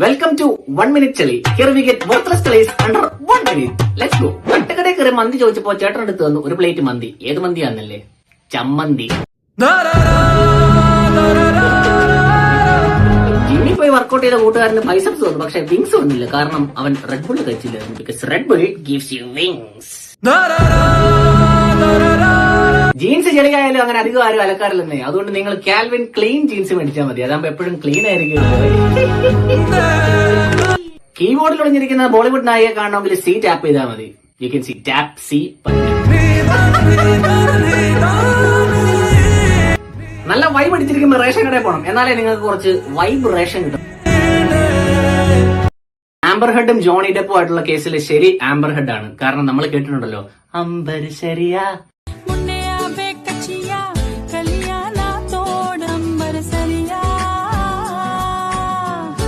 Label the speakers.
Speaker 1: Welcome to 1 minute ചളി. Here we get worthless chalies under 1 minute. Let's go. തട്ടുകടയിൽ കയറി മന്തി ചോദിച്ചപ്പോ ചേട്ടൻ എടുത്ത് തന്നു ഒരു പ്ലേറ്റ് മന്തി. ഏത് മന്തിയാന്നല്ലേ? ചമ്മന്തി. ജിമ്മിൽ പോയി വർക്കൗട്ട് ചെയ്ത കൂട്ടുകാരന് ബൈസെപ്സ് വന്നു, പക്ഷെ വിങ്സ് വന്നില്ല. കാരണം അവൻ റെഡ് ബുൾ കഴിച്ചില്ലായിരുന്നു. Because red bull gives you wings. Jeans ചെളിയായാലും അങ്ങനെ അധികം ആരും അലക്കാറില്ലെന്നേ. അതുകൊണ്ട് നിങ്ങൾ കാൽവിൻ ക്ലീൻ ജീൻസ് മേടിച്ചാൽ മതി. അതാകുമ്പോ എപ്പോഴും ക്ലീൻ ആയിരിക്കും. കീബോർഡിൽ ഒളിഞ്ഞിരിക്കുന്ന ബോളിവുഡ് നായികയെ കാണണമെങ്കിൽ സി ടാപ്പ് ചെയ്താൽ മതി. You can see tap C. നല്ല വൈബ് അടിച്ചിരിക്കുമ്പോൾ റേഷൻ കടയിൽ പോകണം. എന്നാലേ നിങ്ങൾക്ക് കുറച്ച് വൈബ് റേഷൻ കിട്ടും. ആംബർ ഹെഡും ജോണി ഡെപ്പും ആയിട്ടുള്ള കേസിൽ ശരി ആംബർ ഹെഡ് ആണ്. കാരണം നമ്മൾ കേട്ടിട്ടുണ്ടല്ലോ, അമ്പർ ശരിയാ